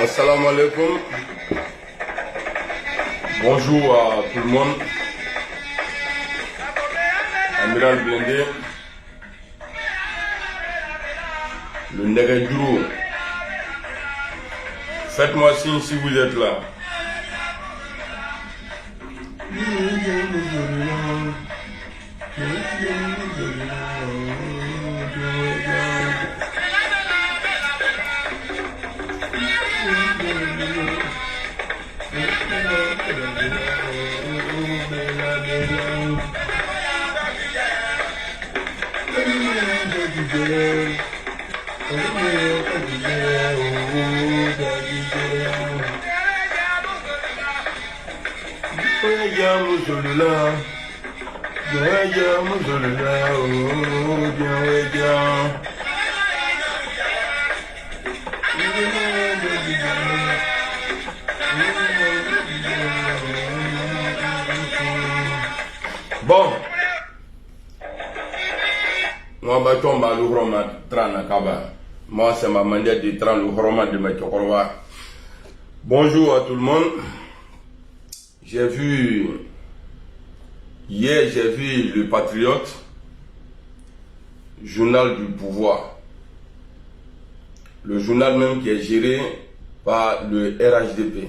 Assalamu alaikum. Bonjour à tout le monde. Amiral Blindé, le Negaduro. Faites-moi signe si vous êtes là. Bon, moi c'est ma manière de trans le Horoma de Metokorowa. Bonjour à tout le monde. J'ai vu hier, le Patriote, journal du pouvoir, le journal même qui est géré par le RHDP,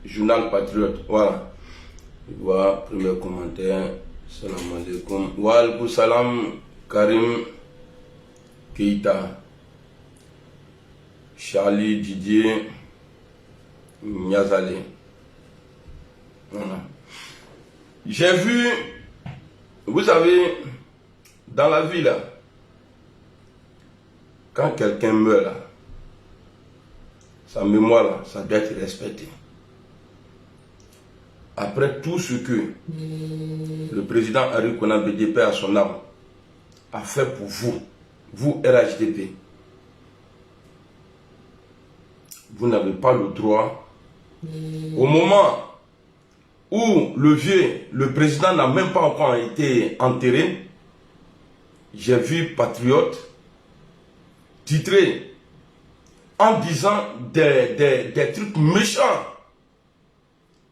journal Patriote. Voilà. Voilà, premier commentaire. Salam alaikum. Wa alaikum salam, Karim Keita, Charlie Didier Niazale. Voilà. J'ai vu, vous savez, dans la vie là, quand quelqu'un meurt là, sa mémoire là, ça doit être respecté. Après tout ce que le président Henri Konan BDP à son âme a fait pour vous RHDP, vous n'avez pas le droit, au moment où le président n'a même pas encore été enterré, j'ai vu Patriote titrer en disant des trucs méchants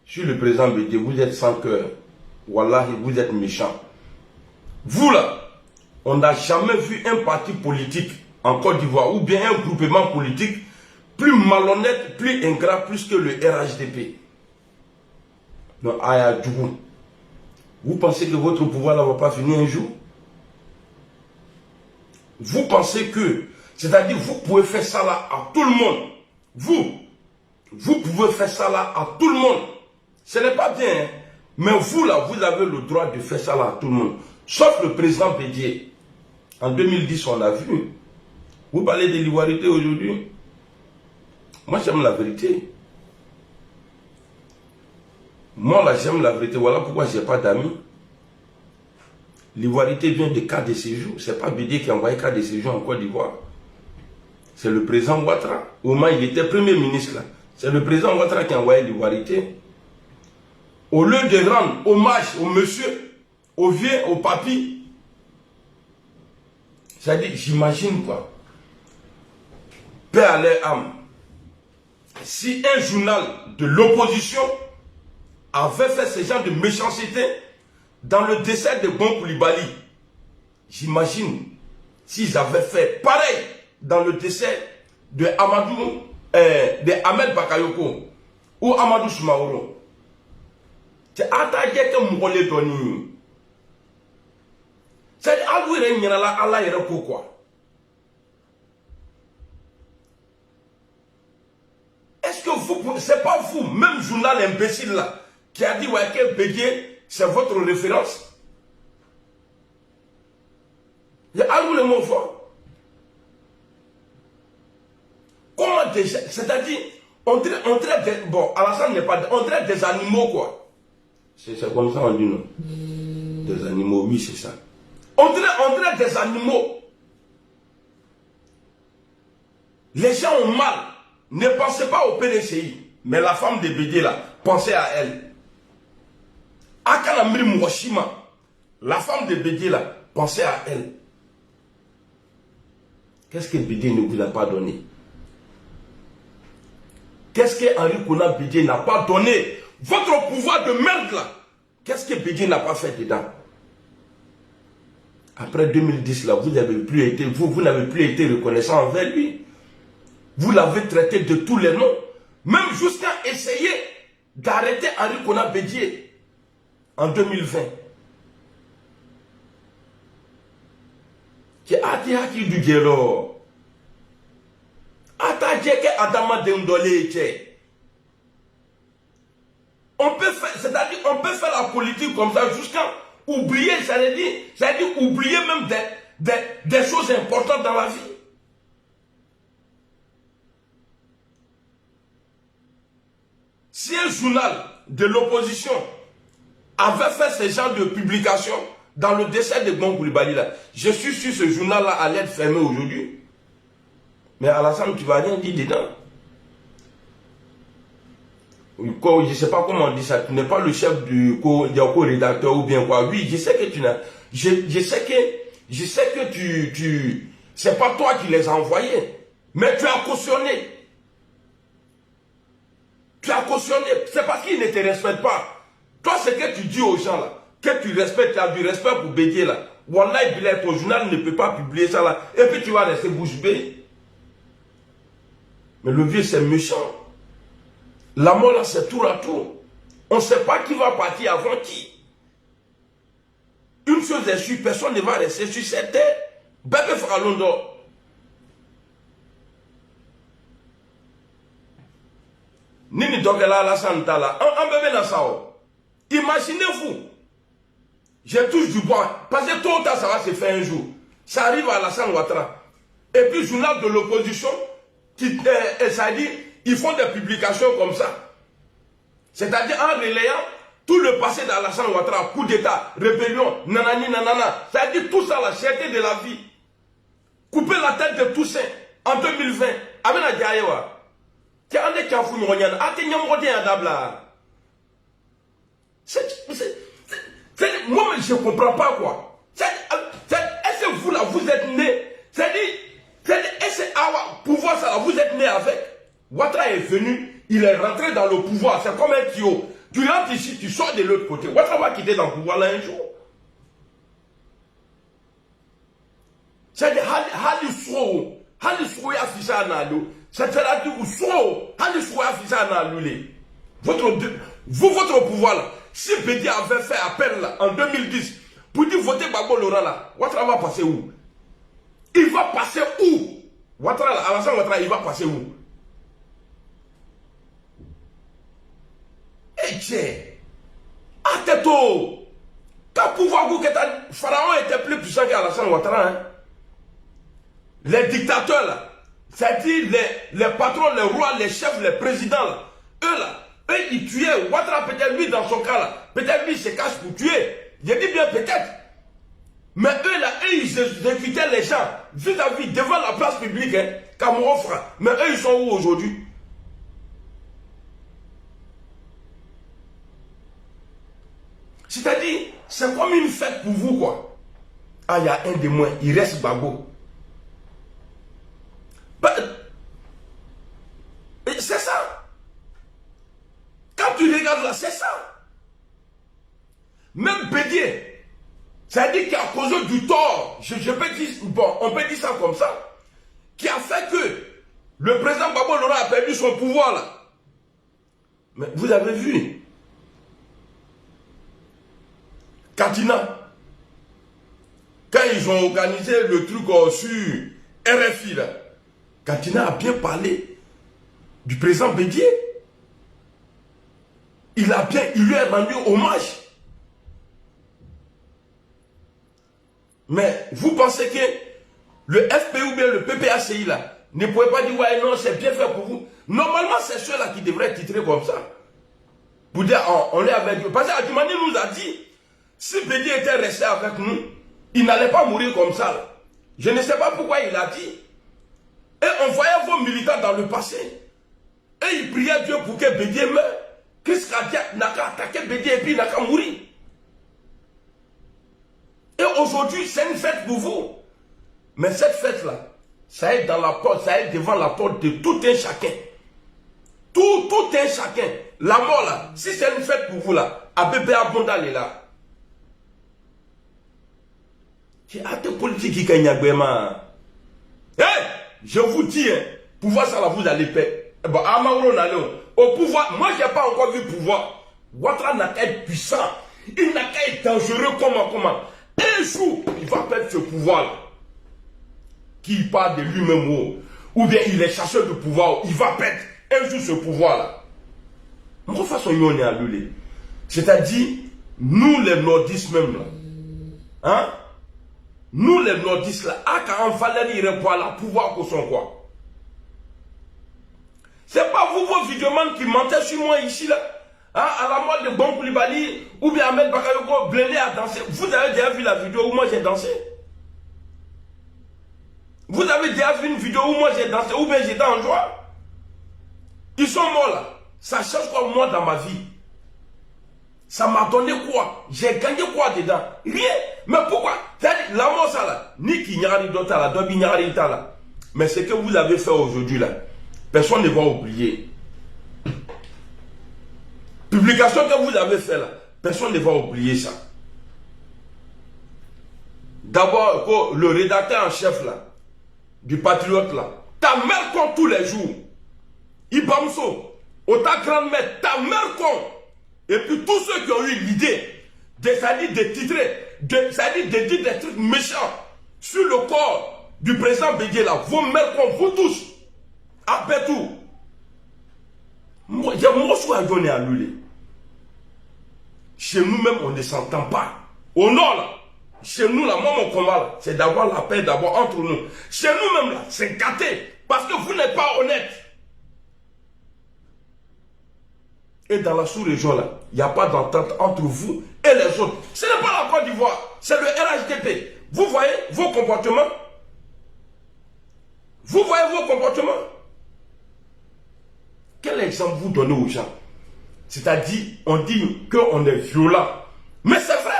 sur le président BD. Vous êtes sans cœur. Wallahi, vous êtes méchant. Vous là, on n'a jamais vu un parti politique en Côte d'Ivoire ou bien un groupement politique plus malhonnête, plus ingrat, plus que le RHDP. Non, Aya Djougou. Vous pensez que votre pouvoir ne va pas finir un jour? Vous pensez que, c'est-à-dire vous pouvez faire ça là à tout le monde. Vous pouvez faire ça là à tout le monde. Ce n'est pas bien, hein? Mais vous là, vous avez le droit de faire ça là à tout le monde. Sauf le président Bédié. En 2010, on l'a vu. Vous parlez de l'ivoirité aujourd'hui. Moi, j'aime la vérité. Moi, là, j'aime la vérité. Voilà pourquoi je n'ai pas d'amis. L'ivoirité vient de cas de séjour. Ce n'est pas Bédié qui a envoyé cas de séjour en Côte d'Ivoire. C'est le président Ouattara. Au moment où il était premier ministre là. C'est le président Ouattara qui a envoyé l'ivoirité. Au lieu de rendre hommage au monsieur, au vieux, au papy, c'est-à-dire, j'imagine quoi. Paix à leur âme. Si un journal de l'opposition avait fait ce genre de méchanceté dans le décès de Bon Koulibaly, j'imagine s'ils avaient fait pareil dans le décès de Ahmed Bakayoko ou Amadou Soumaoro. C'est attaqué que Moukolé Doni. C'est Alouire Nyala Allah et quoi. Est-ce que vous, c'est pas vous, même journal imbécile là, qui a dit ouais, que Bédié, c'est votre référence? Il y a Alouire le mot fort. Comment déjà, c'est-à-dire, on traite des, bon, Alassane n'est pas, on traite des animaux quoi. C'est comme ça on dit non. Des animaux, oui c'est ça. On traite des animaux. Les gens ont mal. Ne pensez pas au PDCI. Mais la femme de Bédié là, pensez à elle. Akanamri Mouroshima, la femme de Bédié là, pensez à elle. Qu'est-ce que Bédié ne vous a pas donné? Qu'est-ce que Henri Konan Bédié n'a pas donné? Votre pouvoir de merde là, qu'est-ce que Bédié n'a pas fait dedans? Après 2010 là, vous n'avez plus été reconnaissant envers lui. Vous l'avez traité de tous les noms. Même jusqu'à essayer d'arrêter Henri Konan Bédié en 2020. Qui a dit du guélo. Attaqué que Adama Dendolé. On peut faire, c'est-à-dire on peut faire la politique comme ça jusqu'à oublier, c'est-à-dire oublier même des choses importantes dans la vie. Si un journal de l'opposition avait fait ce genre de publication dans le décès de Bon Koulibaly là, je suis sûr que ce journal-là allait être fermé aujourd'hui. Mais Alassane, tu ne vas rien dire dedans. Je ne sais pas comment on dit ça. Tu n'es pas le chef du co-rédacteur ou bien quoi. Oui, je sais que tu n'as. Je sais que tu c'est pas toi qui les as envoyés. Mais tu as cautionné. Tu as cautionné. C'est parce qu'ils ne te respectent pas. Toi, ce que tu dis aux gens là, que tu respectes, tu as du respect pour Bédié là. Wallah, ton journal ne peut pas publier ça là. Et puis tu vas rester bouche bée. Mais le vieux, c'est méchant. La mort là, c'est tour à tour. On ne sait pas qui va partir avant qui. Une chose est sûre, personne ne va rester sur cette terre. Bébé fera Londres. Nini Dogela la Santala. Un bébé dans ça. Imaginez-vous. Je touche du bois. Parce que tôt ou tard, ça va se faire un jour. Ça arrive à Alassane Ouattara. Et puis, le journal de l'opposition, ça dit, ils font des publications comme ça. C'est-à-dire en relayant tout le passé d'Alassane Ouattara, coup d'état, rébellion, nanani nanana. C'est-à-dire tout ça, la cherté de la vie. Couper la tête de Toussaint en 2020. Avec la Diayewa. Moi, je ne comprends pas quoi. Est-ce que vous là, vous êtes né? Est-ce que pouvoir ça, vous êtes né avec? Ouattara est venu, il est rentré dans le pouvoir. C'est comme un tuyau. Tu rentres ici, tu sors de l'autre côté. Ouattara va quitter dans le pouvoir là un jour. C'est-à-dire, Hali Sro, ya Fissa, ça n'a l'eau. Ça sera dit où sont, allez soit affiché n'a l'ulé. Votre pouvoir là, si Bédi avait fait appel là, en 2010, pour dire voter Gbagbo Laurent là, Ouattara va passer où? Il va passer où? Ouattara là, Alassane Ouattara, il va passer où? Eh tiens, Ateto, quand pouvoir vous que Pharaon était plus puissant qu'Alassane Ouattara, hein? Les dictateurs là, c'est-à-dire les patrons, les rois, les chefs, les présidents là, eux ils tuaient. Ouattara peut-être lui dans son cas là, peut-être lui il se cache pour tuer. Je dis bien peut-être. Mais eux là, ils exécutaient les gens vis-à-vis devant la place publique, hein, Cameroun fera. Mais eux ils sont où aujourd'hui? C'est-à-dire, c'est comme une fête pour vous quoi. Ah, il y a un de moins, il reste Gbagbo. C'est ça. Quand tu regardes là, c'est ça. Même Bédié, c'est-à-dire qu'à cause du tort, je peux dire, bon, on peut dire ça comme ça, qui a fait que le président Gbagbo Laurent a perdu son pouvoir là. Mais vous avez vu, Katina, quand ils ont organisé le truc sur RFI là, Katina a bien parlé du président Bédié. Il lui a rendu hommage. Mais vous pensez que le FPI ou bien le PPACI là ne pouvait pas dire ouais non c'est bien fait pour vous. Normalement c'est ceux-là qui devraient titrer comme ça. Pour dire on les avait dit. Parce qu'Adjumani nous a dit si Bédié était resté avec nous, il n'allait pas mourir comme ça là. Je ne sais pas pourquoi il a dit. Et on voyait vos militants dans le passé. Et ils priaient Dieu pour que Bédié meure. Qu'est-ce qu'il n'a qu'à attaquer Bédié et puis il n'a qu'à mourir. Et aujourd'hui, c'est une fête pour vous. Mais cette fête-là, ça est dans la porte, ça est devant la porte de tout un chacun. Tout un chacun. La mort là, si c'est une fête pour vous là, Abébé Abondal est là. C'est à tes politiques qui gagnent à je vous dis, hein, pouvoir ça là, vous allez payer. Bon, au pouvoir, moi j'ai pas encore vu pouvoir. Ouattara n'a qu'à être puissant. Il n'a qu'à être dangereux comment. Un jour, il va perdre ce pouvoir-là. Qui parle de lui-même, ou bien il est chasseur de pouvoir, il va perdre un jour ce pouvoir-là. De toute façon, on est à l'ulé. C'est-à-dire, nous les nordistes même là, hein? Nous les nordistes là, à quand Valérie Repoil là, pouvoir qu'on son quoi? C'est pas vous, vos vidéomans qui mentaient sur moi ici là. Hein, à la mort de Bon Koulibaly ou bien Ahmed Bakayoko blindé à danser. Vous avez déjà vu la vidéo où moi j'ai dansé? Vous avez déjà vu une vidéo où moi j'ai dansé ou bien j'étais en joie? Ils sont morts là. Ça change quoi moi dans ma vie? Ça m'a donné quoi? J'ai gagné quoi dedans? Rien. Mais pourquoi? C'est-à-dire, la mort ça là, ni qui n'y a rien d'autre là, d'autres n'y a rien là. Mais ce que vous avez fait aujourd'hui là, personne ne va oublier. Publication que vous avez fait là, personne ne va oublier ça. D'abord, le rédacteur en chef là, du Patriote là, ta mère compte tous les jours. Ibamso, ta grand-mère, ta mère compte. Et puis tous ceux qui ont eu l'idée de titrer, c'est-à-dire de dire des trucs méchants sur le corps du président Bédié là, vos mères comptent, vous tous. Après tout, moi je suis à donner à l'ulé. Chez nous-mêmes, on ne s'entend pas. Au nord, là, chez nous, là, moi, mon combat, là, c'est d'avoir la paix d'abord entre nous. Chez nous-mêmes, là, c'est gâté. Parce que vous n'êtes pas honnête. Et dans la sous-région, là, il n'y a pas d'entente entre vous et les autres. Ce n'est pas la Côte d'Ivoire, c'est le RHDP. Vous voyez vos comportements? Vous voyez vos comportements? Quel exemple vous donnez aux gens? C'est-à-dire, on dit qu'on est violent. Mais c'est vrai.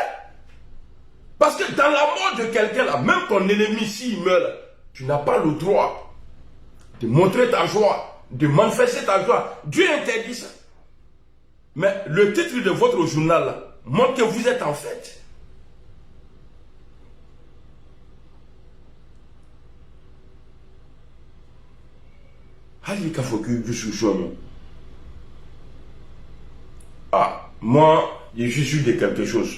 Parce que dans la mort de quelqu'un, là, même ton ennemi, s'il meurt, tu n'as pas le droit de montrer ta joie, de manifester ta joie. Dieu interdit ça. Mais le titre de votre journal, là, montre que vous êtes en fête. Ah, moi, je suis sûr de quelque chose.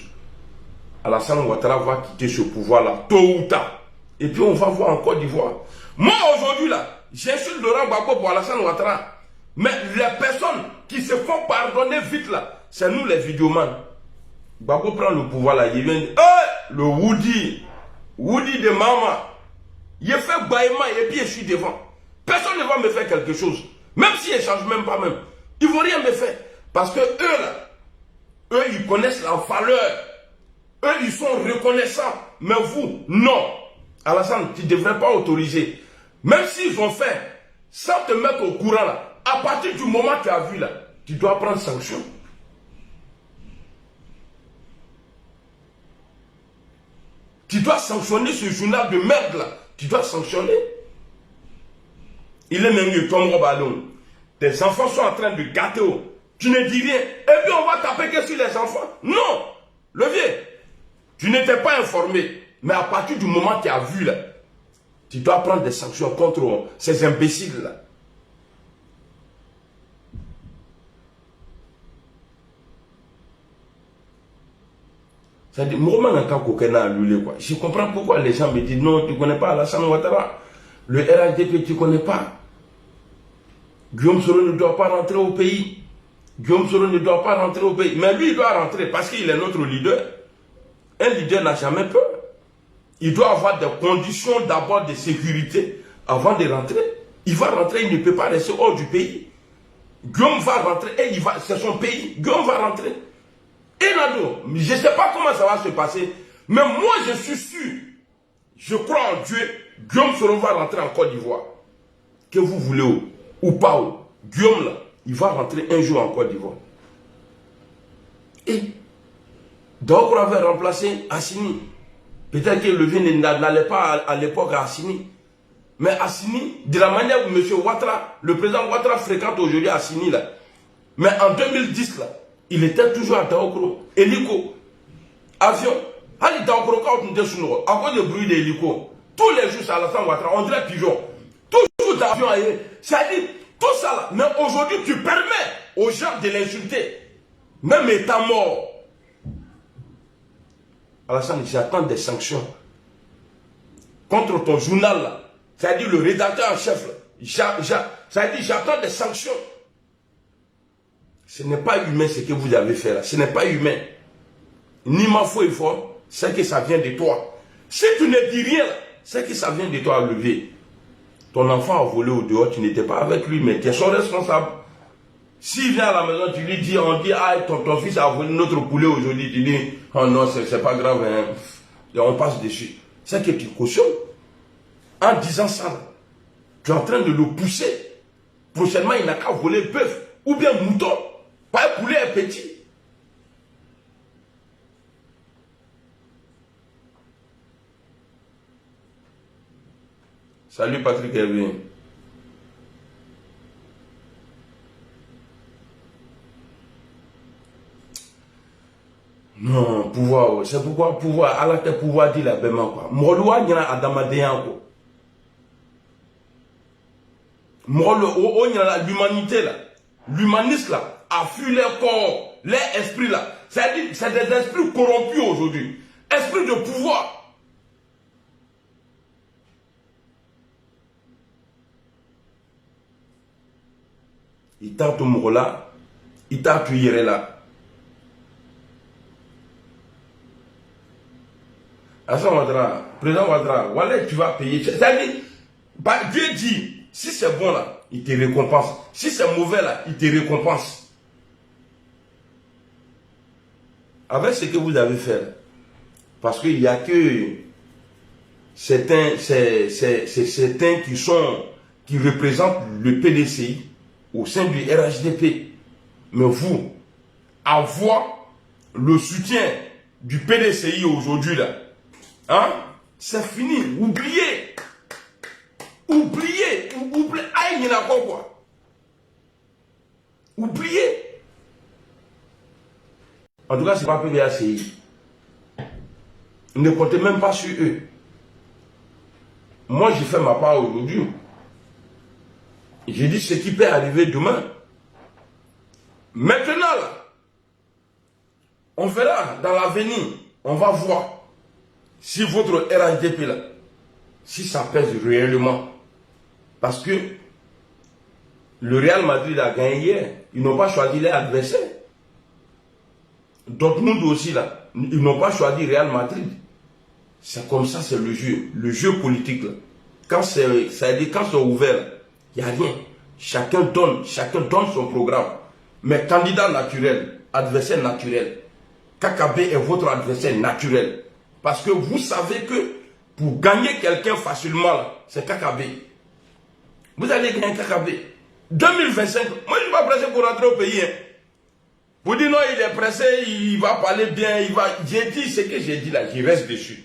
Alassane Ouattara va quitter ce pouvoir-là, tôt ou tard. Et puis on va voir en Côte d'Ivoire. Moi, aujourd'hui, là, j'insulte Laurent Gbagbo pour Alassane Ouattara. Mais les personnes qui se font pardonner vite, là, c'est nous les vidéomans. Gbagbo prend le pouvoir, là, il vient dire, le Woody de Mama. Il fait baillement et puis je suis devant. Personne ne va me faire quelque chose. Même si je ne change même pas même. Ils ne vont rien me faire. Parce que eux, là, eux, ils connaissent la valeur. Eux, ils sont reconnaissants. Mais vous, non. Alassane, tu ne devrais pas autoriser. Même s'ils ont fait, sans te mettre au courant, là, à partir du moment que tu as vu, là, tu dois prendre sanction. Tu dois sanctionner ce journal de merde, là. Tu dois sanctionner. Il est même mieux, Tom Robalon. Tes enfants sont en train de gâter. Tu ne dis rien. Et puis on va taper que sur les enfants. Non. Le vieux, tu n'étais pas informé. Mais à partir du moment que tu as vu, là, tu dois prendre des sanctions contre ces imbéciles-là. C'est-à-dire, je comprends pourquoi les gens me disent non, tu ne connais pas Alassane Ouattara. Le RHDP, tu ne connais pas. Guillaume Soro ne doit pas rentrer au pays. Guillaume Soro ne doit pas rentrer au pays. Mais lui, il doit rentrer parce qu'il est notre leader. Un leader n'a jamais peur. Il doit avoir des conditions d'abord de sécurité avant de rentrer. Il va rentrer, il ne peut pas rester hors du pays. Guillaume va rentrer et c'est son pays. Guillaume va rentrer. Et Nado, je ne sais pas comment ça va se passer, mais moi je suis sûr, je crois en Dieu, Guillaume Soro va rentrer en Côte d'Ivoire. Que vous voulez ou pas, Guillaume là, il va rentrer un jour en Côte d'Ivoire. Et Daokoro avait remplacé Assini. Peut-être que Levé n'allait pas à l'époque à Assini. Mais Assini, de la manière où M. Ouattara, le président Ouattara fréquente aujourd'hui Assini là. Mais en 2010 là, il était toujours à Daokoro. Hélico, avion. Ali Daokoro, quand on était sur nous, à cause du bruit des hélicos, tous les jours, c'est Alassane Ouattara, on dirait pigeon. Toujours d'avion ailleurs. C'est-à-dire, tout ça là. Mais aujourd'hui, tu permets aux gens de l'insulter. Même étant mort. Alassane, j'attends des sanctions contre ton journal là. C'est-à-dire le rédacteur en chef là. C'est-à-dire j'attends des sanctions. Ce n'est pas humain ce que vous avez fait là. Ce n'est pas humain. Ni ma foi et fort, c'est que ça vient de toi. Si tu ne dis rien, c'est que ça vient de toi à lever. Ton enfant a volé au dehors, tu n'étais pas avec lui, mais tu es son responsable. S'il vient à la maison, tu lui dis, on dit, ah, ton fils a volé notre poulet aujourd'hui, tu dis, oh non, c'est pas grave, hein. Et on passe dessus. C'est que tu cautionnes. En disant ça, tu es en train de le pousser. Prochainement, il n'a qu'à voler bœuf ou bien mouton. Pas un poulet, un petit. Salut Patrick Hervé. Non, pouvoir, c'est pourquoi pouvoir, à la tête pouvoir dit la bême quoi. Moloua n'y a Adamadeyan quoi. L'humanité là, l'humaniste là, a fui leur corps, leur esprit là. C'est-à-dire, c'est des esprits corrompus aujourd'hui. Esprit de pouvoir. Il t'a tout Morola, il t'a tout là. Alassane Ouattara, président Ouattara, voilà, tu vas payer. C'est-à-dire, Dieu dit, si c'est bon là, il te récompense. Si c'est mauvais là, il te récompense. Avec ce que vous avez fait là. Parce qu'il n'y a que certains qui représentent le PDCI au sein du RHDP. Mais vous, avoir le soutien du PDCI aujourd'hui là, hein, c'est fini. Oubliez. Oubliez. Aïe, il y en a quoi. Oubliez. En tout cas, c'est pas PVACI. Ne comptez même pas sur eux. Moi, j'ai fait ma part aujourd'hui. J'ai dit ce qui peut arriver demain. Maintenant, là, on verra dans l'avenir, on va voir si votre RHDP, là, si ça pèse réellement. Parce que le Real Madrid a gagné hier. Ils n'ont pas choisi les adversaires. Dortmund aussi, là, ils n'ont pas choisi Real Madrid. C'est comme ça, c'est le jeu politique. Là. Quand c'est ouvert, il n'y a rien. Chacun donne son programme. Mais candidat naturel, adversaire naturel, KKB est votre adversaire naturel. Parce que vous savez que pour gagner quelqu'un facilement, c'est KKB. Vous allez gagner KKB. 2025, moi je ne suis pas pressé pour rentrer au pays. Hein. Vous dites non, il est pressé, il va parler bien, il va... J'ai dit ce que j'ai dit là, j'y reste dessus.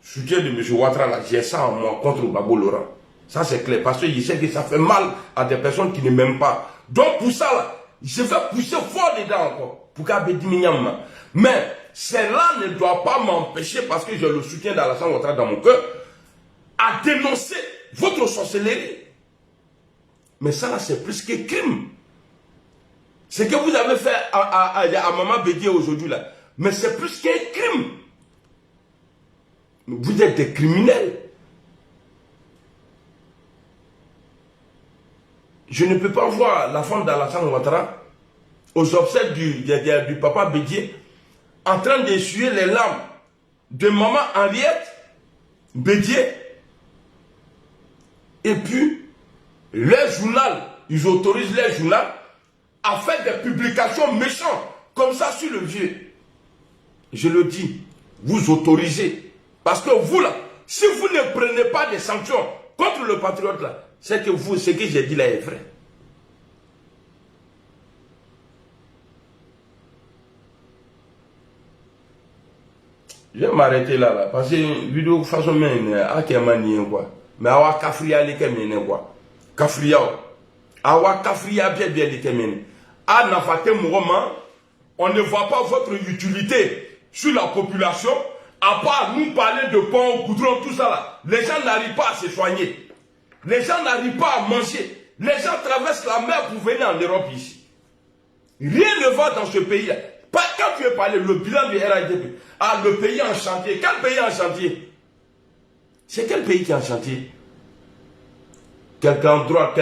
Soutien de M. Ouattara là, j'ai ça en moi contre Babo Laurent. Ça c'est clair, parce que je sais que ça fait mal à des personnes qui ne m'aiment pas. Donc pour ça là, je vais pousser fort dedans encore. Pour qu'Abbé Dimignam. Mais cela ne doit pas m'empêcher, parce que je le soutiens dans la sang Ouattara dans mon cœur, à dénoncer votre sorcellerie. Mais ça là, c'est plus que crime. Ce que vous avez fait à Maman Bédié aujourd'hui là, mais c'est plus qu'un crime. Vous êtes des criminels. Je ne peux pas voir la femme d'Alassane Ouattara aux obsèques du papa Bédié en train d'essuyer les larmes de maman Henriette Bédié. Et puis, les journaux, ils autorisent les journaux à faire des publications méchantes comme ça sur le vieux. Je le dis, vous autorisez. Parce que vous là, si vous ne prenez pas des sanctions contre le patriote là, c'est que vous, ce que j'ai dit là est vrai. Je vais m'arrêter là, parce que vidéo façon mais à quoi. Mais awa kafria les kemene quoi. Kafria. Awa kafria bien les kemene. À n'afate mouvement, on ne voit pas votre utilité sur la population. À part nous parler de pont, goudron, tout ça là, les gens n'arrivent pas à se soigner. Les gens n'arrivent pas à manger. Les gens traversent la mer pour venir en Europe ici. Rien ne va dans ce pays-là. Quand tu veux parler, le bilan du RHDP, ah, le pays en chantier. Quel pays en chantier? C'est quel pays qui est en chantier? Quelques endroits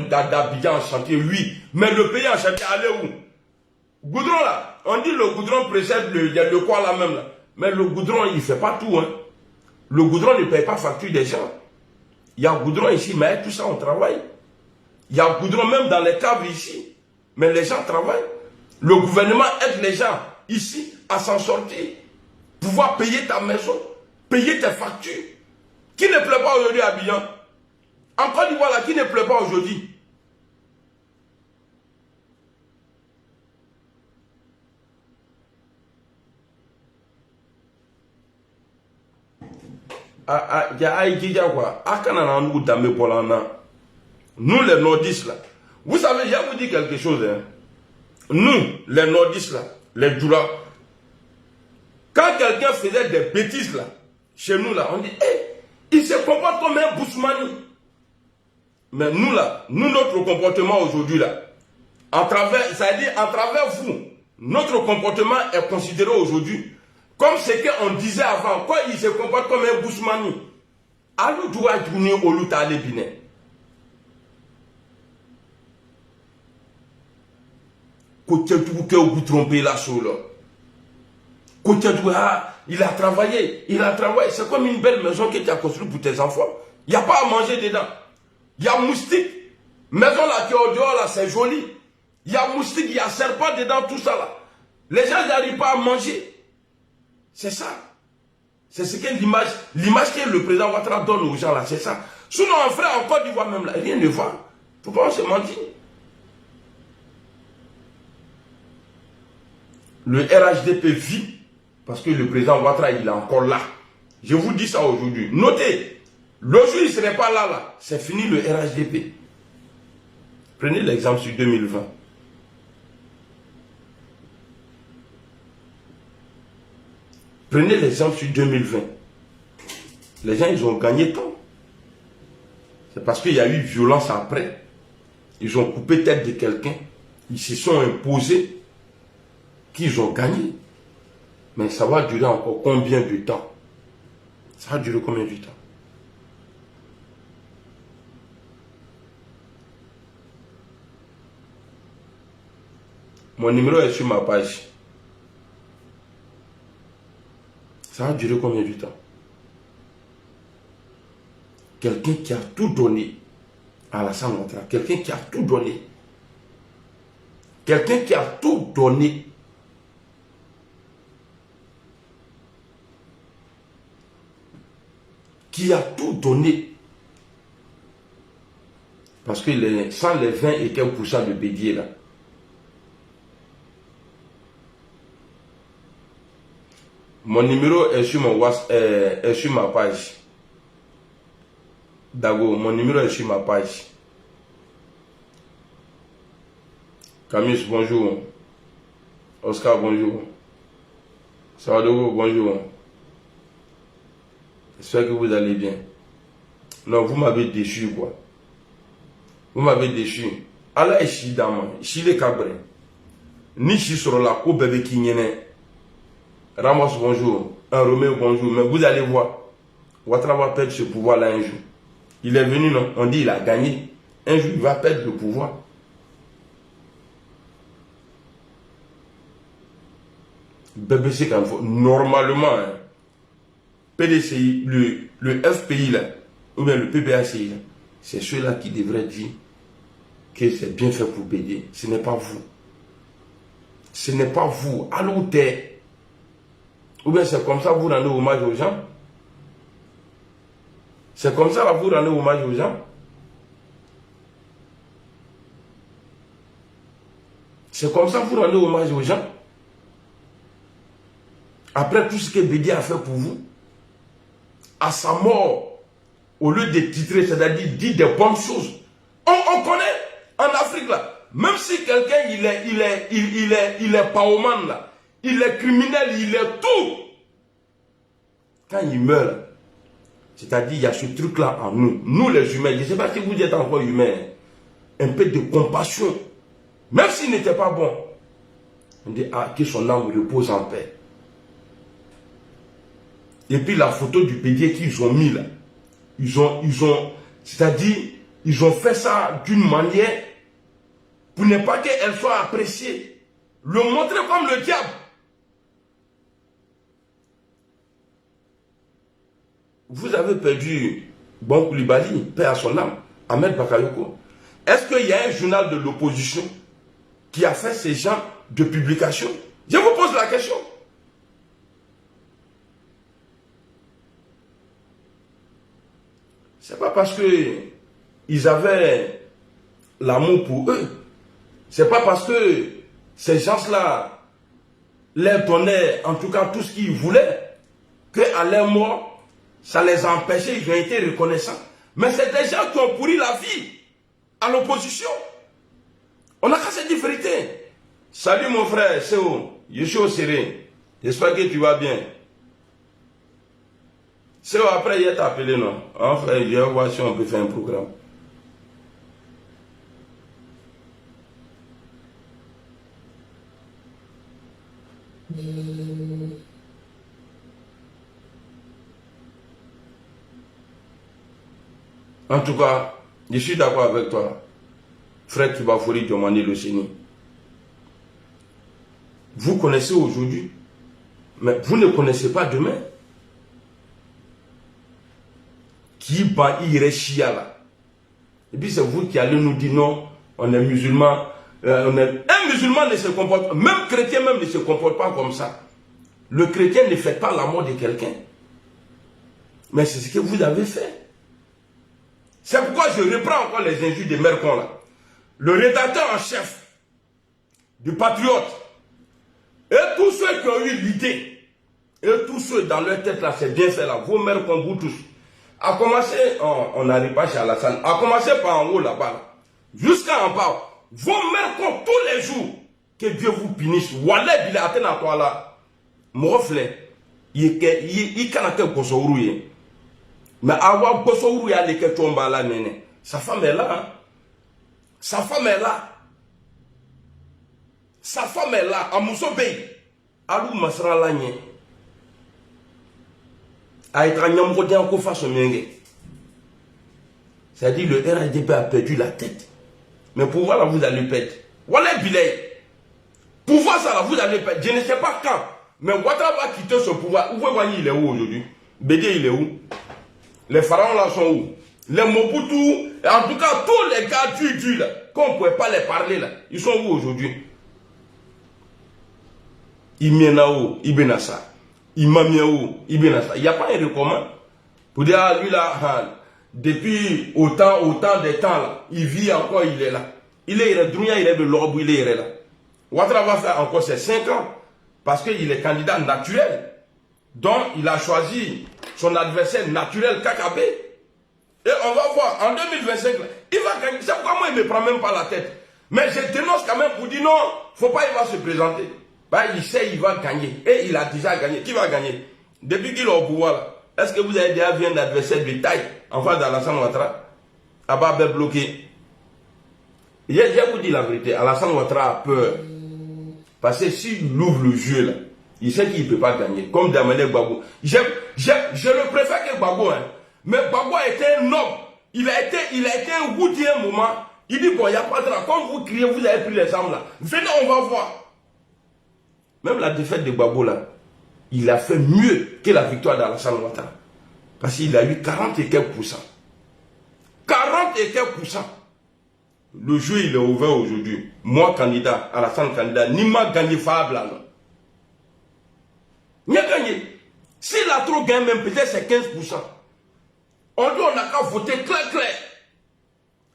d'Abidjan en chantier, oui. Mais le pays en chantier, allez où? Goudron là, on dit le goudron précède le quoi là même là. Mais le goudron, il ne fait pas tout. Hein. Le goudron ne paye pas facture des gens. Il y a goudron ici, mais tout ça, on travaille. Il y a goudron même dans les caves ici. Mais les gens travaillent. Le gouvernement aide les gens ici à s'en sortir. Pouvoir payer ta maison, payer tes factures. Qui ne pleut pas aujourd'hui à Abidjan? En Côte d'Ivoire, là, qui ne pleut pas aujourd'hui? Nous les nordistes là, vous savez, je vais vous dire quelque chose. Hein. Nous, les nordistes là, les Djoula, quand quelqu'un faisait des bêtises là, chez nous là, on dit, hey, il se comporte comme un Bousmani. Mais nous là, notre comportement aujourd'hui là, c'est-à-dire à travers vous, notre comportement est considéré aujourd'hui comme ce qu'on disait avant. Quoi, il se comporte comme un Bousmani. Alou doit tourner au loup à l'épinay. Côté tout que vous trompez là sur là. Côté tout, il a travaillé. C'est comme une belle maison que tu as construite pour tes enfants. Il n'y a pas à manger dedans. Il y a moustique. Maison là qui est au dehors là, c'est joli. Il y a moustique, il y a serpent dedans, tout ça là. Les gens n'arrivent pas à manger. C'est ça. C'est ce que l'image que le président Ouattara donne aux gens là, c'est ça. Sinon, en frère, en Côte d'Ivoire même là, rien ne va. Pourquoi on se mentit? Le RHDP vit parce que le président Ouattara, il est encore là. Je vous dis ça aujourd'hui. Notez, le jour il ne serait pas là, c'est fini le RHDP. Prenez l'exemple sur 2020. Prenez l'exemple sur 2020. Les gens, ils ont gagné tant. C'est parce qu'il y a eu violence après. Ils ont coupé tête de quelqu'un. Ils se sont imposés qu'ils ont gagné. Mais ça va durer encore combien de temps? Ça va durer combien de temps? Mon numéro est sur ma page. Ça va durer combien de temps? Quelqu'un qui a tout donné à Alassane Ouattara. Quelqu'un qui a tout donné. Quelqu'un qui a tout donné. Qui a tout donné. Parce que sans les 20 et quelques % de Bédier là. Mon numéro est sur mon WhatsApp, est sur ma page. Dago, mon numéro est sur ma page. Camus, bonjour. Oscar, bonjour. Sawadogo, bonjour. J'espère que vous allez bien. Non, vous m'avez déçu, quoi. Vous m'avez déçu. Allah est chidama, chile cabre. Ni chi sur la coupe bébé kinyene. Ramos, bonjour. Un Roméo, bonjour. Mais vous allez voir. Ouattara va perdre ce pouvoir-là un jour. Il est venu, non? On dit il a gagné. Un jour, il va perdre le pouvoir. BBC, normalement, hein, PDCI, le FPI, là, ou bien le PPACI, c'est ceux-là qui devraient dire que c'est bien fait pour BD. Ce n'est pas vous. Ce n'est pas vous. Allô, t'es. Ou bien c'est comme ça que vous rendez hommage aux gens. C'est comme ça que vous rendez hommage aux gens. C'est comme ça que vous rendez hommage aux gens. Après tout ce que Bédi a fait pour vous, à sa mort, au lieu de titrer, c'est-à-dire dire des bonnes choses, on connaît en Afrique là, même si quelqu'un il est paoman là, il est criminel, il est tout. Quand il meurt, c'est-à-dire il y a ce truc là en nous, nous les humains, je ne sais pas si vous êtes encore humains, un peu de compassion, même s'il n'était pas bon, on dit ah, que son âme repose en paix. Et puis la photo du pédier qu'ils ont mis là, c'est-à-dire, ils ont fait ça d'une manière pour ne pas qu'elle soit appréciée. Le montrer comme le diable. Vous avez perdu Bon Koulibaly, paix à son âme, Ahmed Bakayoko. Est-ce qu'il y a un journal de l'opposition qui a fait ces genres de publications? Je vous pose la question. C'est pas parce qu'ils avaient l'amour pour eux. C'est pas parce que ces gens-là leur donnaient en tout cas tout ce qu'ils voulaient qu'à leur mort, ça les a empêchés, ils ont été reconnaissants. Mais c'est des gens qui ont pourri la vie à l'opposition. On n'a qu'à se dire vérité. Salut mon frère, c'est où? Je suis au Séré. J'espère que tu vas bien. C'est où après il t'a appelé, non? Enfin, je vais voir si on peut faire un programme. En tout cas, je suis d'accord avec toi, frère Kibafori Diomandé Le Séni. Vous connaissez aujourd'hui, mais vous ne connaissez pas demain. Qui bat Chia là. Et puis c'est vous qui allez nous dire non, on est musulman. Un musulman ne se comporte pas, même chrétien même ne se comporte pas comme ça. Le chrétien ne fait pas la mort de quelqu'un. Mais c'est ce que vous avez fait. C'est pourquoi je reprends encore les injures de Mercon là. Le rédacteur en chef du Patriote et tous ceux qui ont eu l'idée et tous ceux dans leur tête là, c'est bien fait là, vos Mercon, vous tous. A commencer, on n'arrive pas chez Alassane, a commencer par en haut là-bas, jusqu'à en bas. Vos Mercon tous les jours, que Dieu vous punisse. Wallah, il a atteint à toi là. Mon reflet, il canate gosouru. Mais avoir gosouru, il y a des tomba là, nene. Sa femme est là. Hein. Sa femme est là. Sa femme est là. À Moussobé. Alou Masra Lagné. A être un yamrodien qu'on fasse mienge. C'est-à-dire le RDP a perdu la tête. Mais pouvoir là, vous allez perdre. Voilà billet. Pouvoir ça là, vous allez perdre. Je ne sais pas quand. Mais Ouattara va quitter ce pouvoir. Vous voyez, il est où aujourd'hui? Bédé, il est où? Les pharaons là sont où? Les Mobutu, en tout cas, tous les gars du là, qu'on ne pouvait pas les parler là, ils sont où aujourd'hui? Imienao, Ibenassa. Imamiao, Ibenassa. Il n'y a pas un recommand. Pour dire, ah, lui là, depuis autant de temps là, il vit encore, il est là. Il est de l'Orbe, il est là. Ouattara va faire encore ses 5 ans. Parce qu'il est candidat naturel. Donc, il a choisi son adversaire naturel, Kakabe. Et on va voir, en 2025, il va gagner. C'est pourquoi moi, il ne me prend même pas la tête. Mais je dénonce quand même pour dire non, faut pas, il va se présenter. Bah, il sait, il va gagner. Et il a déjà gagné. Qui va gagner? Depuis qu'il est au pouvoir, est-ce que vous avez déjà vu un adversaire de taille en face d'Alassane Ouattara? Abba bloqué. Je vous dis la vérité, Alassane Ouattara a peur. Parce que s'il ouvre le jeu là, il sait qu'il ne peut pas gagner. Comme Damane Gbagbo. Je le préfère que Gbagbo. Hein. Mais Gbagbo a été un homme. Il a été un routier un moment. Il dit bon, il n'y a pas de là. Quand vous criez, vous avez pris les armes là. Venez, on va voir. Même la défaite de Gbagbo là, il a fait mieux que la victoire d'Alassane Ouattara. Parce qu'il a eu 40 et quelques %. 40 et quelques %. Le jeu, il est ouvert aujourd'hui. Moi, candidat, Alassane candidat, ni m'a gagné Fable là, non. Il a gagné. S'il a trop gagné, même peut-être c'est 15 %. On dit on n'a qu'à voter clair.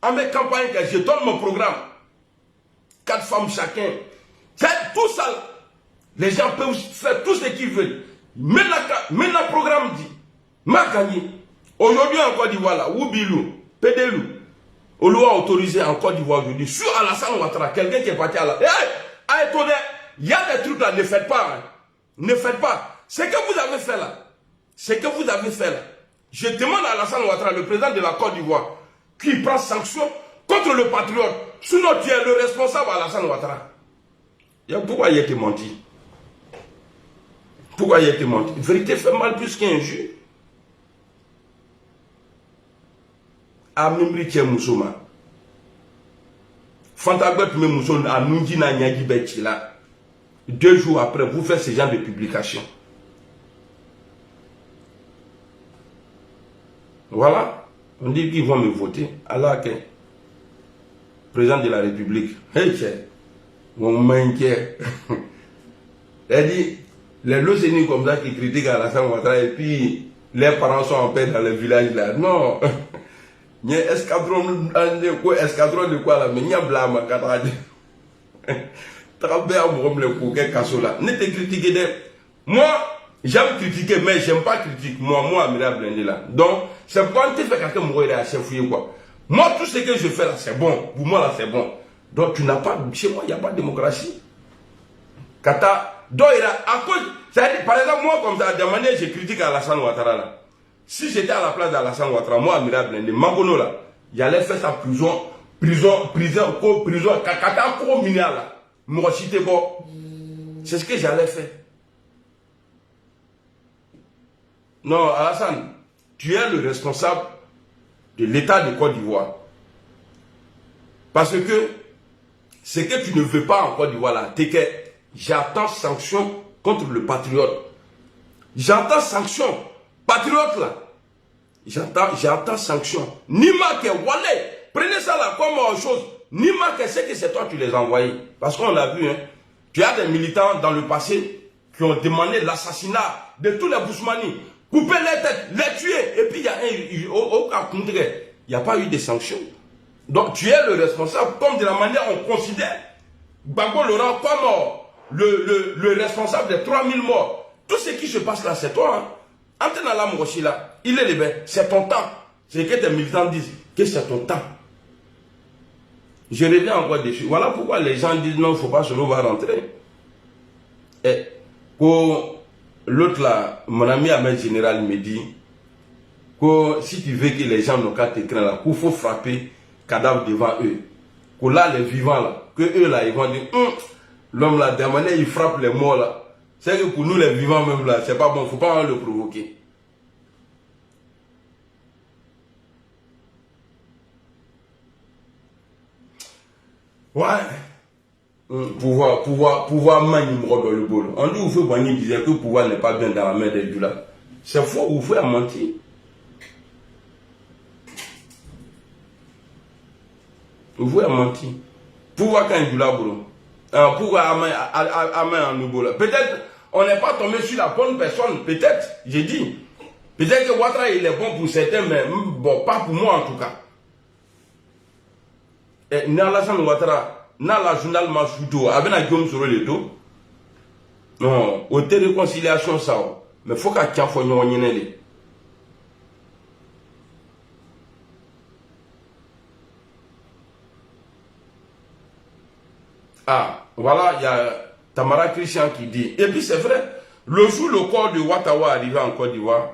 En mes campagnes, je donne mon programme. 4 femmes chacun. C'est tout ça. Les gens peuvent faire tout ce qu'ils veulent. Mais le programme dit, m'a gagné. Aujourd'hui en Côte d'Ivoire, là, Oubilou, Pédélou, on l'a autorisé en Côte d'Ivoire aujourd'hui, sur Alassane Ouattara, quelqu'un qui est parti à la... Attendez, il y a des trucs là, ne faites pas. Hein. Ne faites pas. Ce que vous avez fait là, je demande à Alassane Ouattara, le président de la Côte d'Ivoire, qu'il prend sanction contre le patriote. Sinon, tu es le responsable Alassane Ouattara. Pourquoi il a été menti? Pourquoi il a été menti? La vérité fait mal plus qu'injure. Amimri Tché Moussouma. Fantagot me Mousson a Nundina Nyagi Betchila. 2 jours après, vous faites ce genre de publication. Voilà. On dit qu'ils vont me voter. Alors que, président de la République, hey, mon manqué. Elle dit, les locénies comme ça qui critiquent Alassane Ouattara et puis les parents sont en paix dans le village là. Non. Il y a escadron de quoi là, mais il y a blâme. Ne te critiquez pas. Moi, j'aime critiquer, mais j'aime pas critiquer. Moi, Amira Blindé là. Donc, c'est pourquoi tu fais quelqu'un mourir à chef quoi. Moi, tout ce que je fais là, c'est bon. Pour moi là, c'est bon. Donc, tu n'as pas, chez moi, il n'y a pas de démocratie. Kata, donc, à cause, par exemple, moi, comme ça, de manière, je critique Alassane Ouattara là. Si j'étais à la place d'Alassane Ouattara, moi, Amira Blindé, Magono là, j'allais faire sa prison, Kata, communal là. Moi, si t'es bon, c'est ce que j'allais faire. Non, Alassane, tu es le responsable de l'État de Côte d'Ivoire. Parce que ce que tu ne veux pas en Côte d'Ivoire là, c'est que j'attends sanction contre le patriote. J'attends sanction. Patriote là. J'attends sanction. Nima que Wallet, prenez ça là comme chose. Nima que c'est que c'est toi qui les as envoyés. Parce qu'on l'a vu, hein. Tu as des militants dans le passé qui ont demandé l'assassinat de tous les Bousmani. Couper les têtes, les tuer. Et puis il y a au cas contraire, il n'y a pas eu de sanctions. Donc tu es le responsable, comme de la manière on considère Gbagbo Laurent comme le responsable des 3000 morts. Tout ce qui se passe là, c'est toi. Hein. Entre dans la Mourochi là, il est libre, c'est ton temps. C'est que tes militants disent que c'est ton temps. Je reviens encore dessus. Voilà pourquoi les gens disent non, il ne faut pas se va rentrer. Et l'autre là, mon ami Ahmed Général me dit, que si tu veux que les gens n'ont qu'à t'écrire là, qu'il faut frapper cadavre devant eux. Que là, les vivants là, que eux là, ils vont dire, l'homme là, de manière, il frappe les morts là. C'est que pour nous les vivants même là, c'est pas bon, faut pas le provoquer. Ouais. Pouvoir manier dans le bol. On dit, vous pouvez dire que le pouvoir n'est pas bien dans la main des Djoula. C'est faux, vous pouvez mentir. Vous pouvez mentir. Pouvoir quand il Djoula, pouvoir à main en Noubola. Peut-être, on n'est pas tombé sur la bonne personne. Peut-être, j'ai dit. Peut-être que Ouattara, il est bon pour certains, mais bon, pas pour moi en tout cas. Et Nalassane Ouattara, dans la journal Mashuto, avec la gueule sur le dos. Non, au de réconciliation, ça. Mais il faut qu'il y ait un peu de Ah, voilà, il y a Tamara Christian qui dit. Et puis c'est vrai, le jour le corps de Ouattara arrivé en Côte d'Ivoire,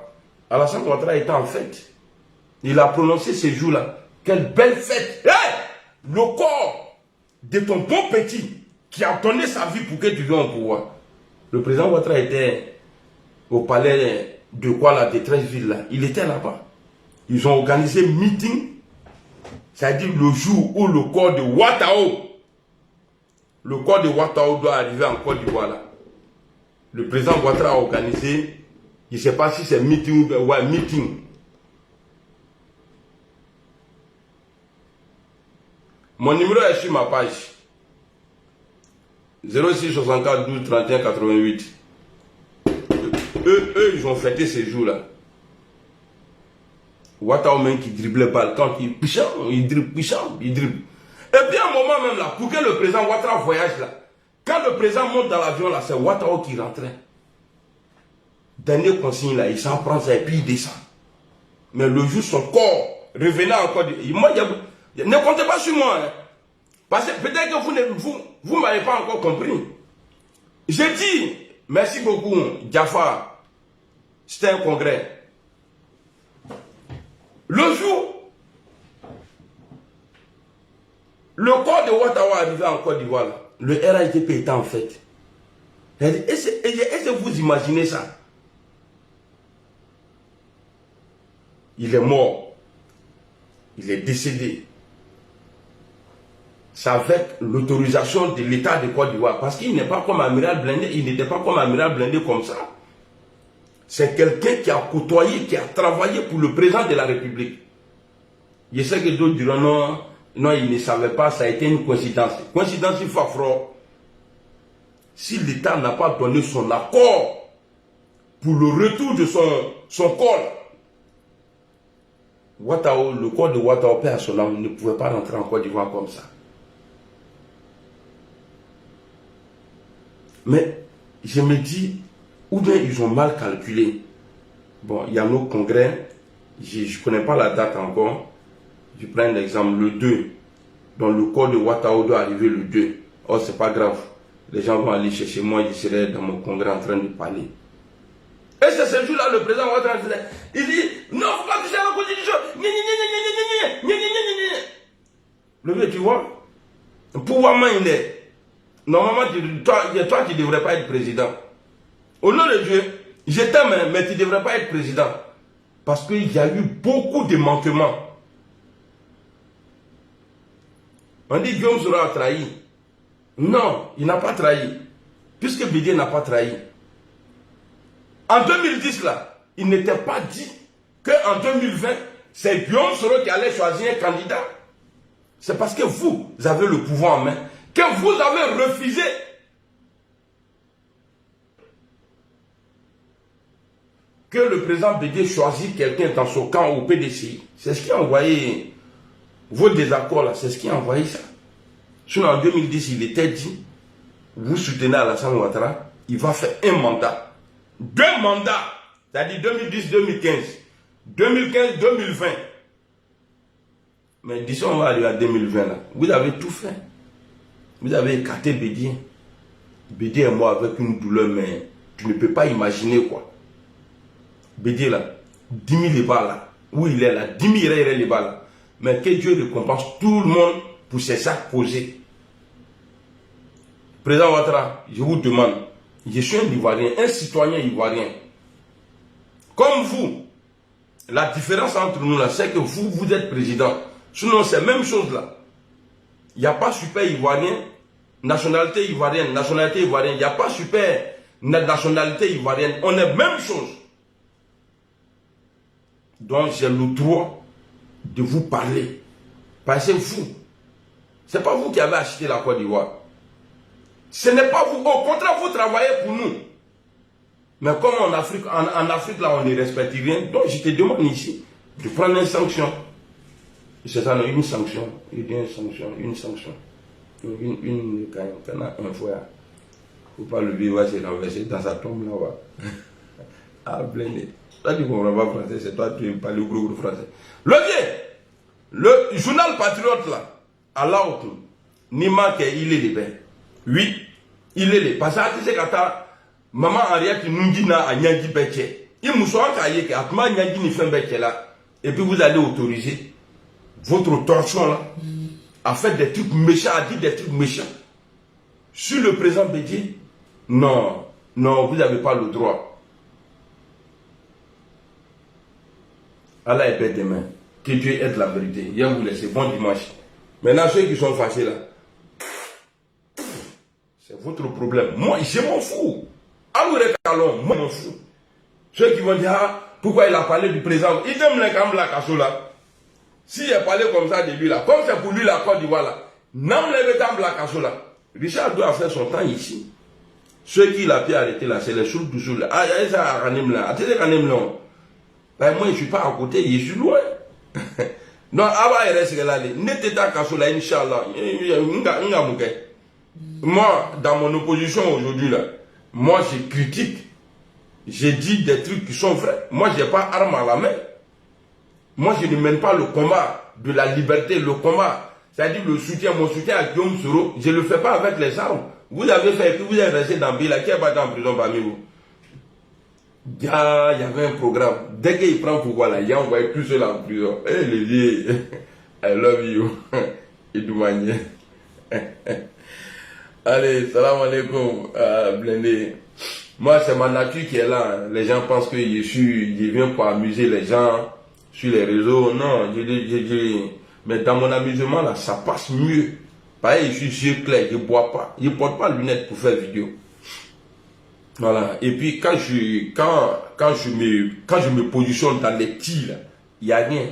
Alassane Ouattara était en fête. Il a prononcé ces jours-là. Quelle belle fête! Hey! Le corps de ton bon petit qui a donné sa vie pour que tu viennes au pouvoir. Le président Ouattara était au palais de Kuala, de 13 villes là. Il était là-bas. Ils ont organisé un meeting. C'est-à-dire le jour où le corps de Ouattara doit arriver en Côte d'Ivoire là. Le président Ouattara a organisé, je ne sais pas si c'est meeting ou ouais, meeting. Mon numéro est sur ma page. 06 64 12 31 88. Eux, ils ont fêté ces jours-là. Ouattara même qui driblait balle. Quand il dribble. Et puis à un moment même là, pour que le président Ouattara voyage là, quand le président monte dans l'avion là, c'est Ouattara qui rentrait. Dernier consigne là, il s'en prend ça et puis il descend. Mais le jour son corps revenait encore. Moi, ne comptez pas sur moi. Hein. Parce que peut-être que vous ne m'avez pas encore compris. J'ai dit, merci beaucoup, Jaffa. C'était un congrès. Le jour, le corps de Ouattara arrivait en Côte d'Ivoire, le RHDP était en fait. Est-ce que vous imaginez ça? Il est mort. Il est décédé. C'est avec l'autorisation de l'État de Côte d'Ivoire. Parce qu'il n'est pas comme Amiral Blindé. Il n'était pas comme Amiral Blindé comme ça. C'est quelqu'un qui a côtoyé, qui a travaillé pour le président de la République. Je sais que d'autres diront non, non, il ne savait pas, ça a été une coïncidence. Coïncidence, il faut affronter. Si l'État n'a pas donné son accord pour le retour de son corps, le corps de Ouattara, père à son âme, ne pouvait pas rentrer en Côte d'Ivoire comme ça. Mais je me dis, ou bien ils ont mal calculé. Bon, il y a nos congrès, je ne connais pas la date encore. Je prends un exemple, le 2. Donc le corps de Ouattara doit arriver le 2. Oh, c'est pas grave. Les gens vont aller chercher moi, je serai dans mon congrès en train de parler. Et c'est ce jour-là, le président Ouattara, il dit, non, faut pas toucher à la constitution. Le vieux, tu vois, pouvoir il est. Normalement, toi, tu ne devrais pas être président. Au nom de Dieu, je t'aime, mais tu ne devrais pas être président. Parce qu'il y a eu beaucoup de manquements. On dit Guillaume Soro a trahi. Non, il n'a pas trahi. Puisque Bédié n'a pas trahi. En 2010, là, il n'était pas dit qu'en 2020, c'est Guillaume Soro qui allait choisir un candidat. C'est parce que vous avez le pouvoir en main que vous avez refusé que le président Bédié choisisse quelqu'un dans son camp au PDCI. C'est ce qui a envoyé vos désaccords là, c'est ce qui a envoyé ça. Sinon en 2010, il était dit, vous soutenez Alassane Ouattara, il va faire un mandat. 2 mandats, c'est-à-dire 2010-2015, 2015-2020. Mais disons, on va aller à 2020 là. Vous avez tout fait. Vous avez écarté Bédié. Bédié est mort avec une douleur, mais tu ne peux pas imaginer quoi. Bédié là, 10 000 balles là. où il est là, 10 000 les balles. Mais que Dieu récompense tout le monde pour ses actes posés. Président Ouattara, je vous demande, je suis un Ivoirien, un citoyen ivoirien. Comme vous, la différence entre nous là, c'est que vous, vous êtes président. Sinon, c'est la même chose là. Il n'y a pas super ivoirien, nationalité ivoirienne, il n'y a pas super nationalité ivoirienne. On est même chose. Donc, j'ai le droit de vous parler. Parce que vous, ce n'est pas vous qui avez acheté la Côte d'Ivoire. Ce n'est pas vous. Au contraire, vous travaillez pour nous. Mais comme en Afrique, là, on ne respecte rien. Donc, je te demande ici de prendre une sanction. C'est ça, non, une sanction. Il dit une sanction. Une fois. Il ne faut pas le vivre, c'est renversé dans sa tombe là-bas. Ah, blindé. Toi, tu ne comprends pas français, c'est toi, tu parles le gros français. Le journal Patriote là, à l'autre, Nima il est libéré. Oui, il est libéré. Parce que tu sais que maman Henriette nous dit à Nyandi Betche. Il me soit encaillé à comment Nyandi n'y fait Betche là. Et puis vous allez autoriser votre torchon là à faire des trucs méchants, à dire des trucs méchants. Sur le président Bédié, non, non, vous n'avez pas le droit. Allah est bête demain. Que Dieu aide la vérité. Il vous laisse bon dimanche. Maintenant, ceux qui sont fâchés là, c'est votre problème. Moi, je m'en fous. Alors, moi, je m'en fous. Ceux qui vont dire, ah, pourquoi il a parlé du président, il aime les camps là, là. S'il a parlé comme ça de lui là, comme c'est pour lui la Côte d'Ivoire là, n'aime les camps là. Richard doit faire son temps ici. Ceux qui l'ont pu arrêter là, c'est les choses du jour là. Ah, il y a ça à Ranim là. Attendez, Ranim là. Ben, moi, je ne suis pas à côté, je suis loin. Donc, avant, il reste là. N'était pas qu'à cela, Inch'Allah. Moi, dans mon opposition aujourd'hui, là, moi, je critique. J'ai dit des trucs qui sont vrais. Moi, je n'ai pas arme à la main. Moi, je ne mène pas le combat de la liberté, le combat. C'est-à-dire le soutien, mon soutien à Guillaume Soro, je ne le fais pas avec les armes. Vous avez fait, et puis vous êtes resté dans le pays, là, qui est pas en prison parmi vous? Il y avait un programme. Dès qu'il prend pouvoir là, il a envoyé tout cela en prison. Eh, hey, les vieux, I love you. Idoumanie. Allez, salam alaikum, blindé. Moi, c'est ma nature qui est là. Les gens pensent que je viens pour amuser les gens sur les réseaux. Non, mais dans mon amusement là, ça passe mieux. Pareil, je suis yeux clairs, je ne bois pas. Je ne porte pas de lunettes pour faire vidéo. Voilà. Et puis quand je me positionne dans les tirs, il n'y a rien.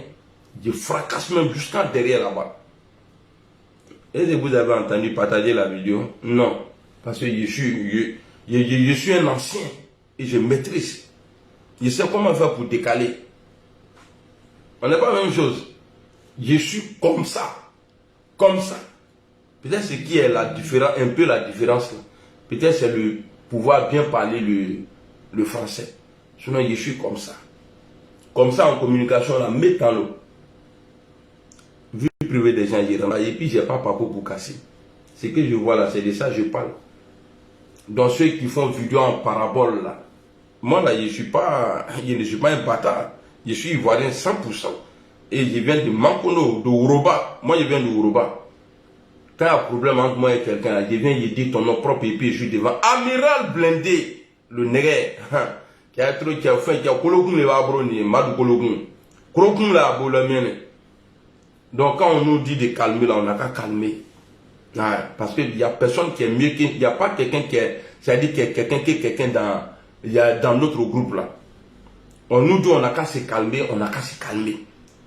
Je fracasse même jusqu'à derrière là-bas. Est-ce que vous avez entendu partager la vidéo? Non. Parce que je suis un ancien et je maîtrise. Je sais comment faire pour décaler. On n'est pas la même chose. Je suis comme ça. Comme ça. Peut-être ce qui est la différence, un peu la différence là. Peut-être c'est le pouvoir bien parler le français. Sinon, je suis comme ça. Comme ça, en communication, là, mettant l'eau. Vu privé des gens, et puis je n'ai pas papo pour casser. Ce que je vois là, c'est de ça que je parle. Donc, ceux qui font vidéo en parabole là, moi là, je ne suis pas un bâtard. Je suis ivoirien 100%. Et je viens de Mankono, de Ouroba. Moi, je viens de Ouroba. Quand il y a un problème entre moi et quelqu'un, je viens, je dis ton nom propre et puis je suis devant. Amiral Blindé, le nègre, qui a fait, qui a Kologun le Wabroni, Madou Kologun. Kologun la Bolamene. Donc quand on nous dit de calmer, là, on n'a qu'à calmer. Parce qu'il n'y a personne qui est mieux qu'il n'y a pas quelqu'un qui est, c'est-à-dire qu'il y a quelqu'un dans notre groupe là. On nous dit on n'a qu'à se calmer, on n'a qu'à se calmer.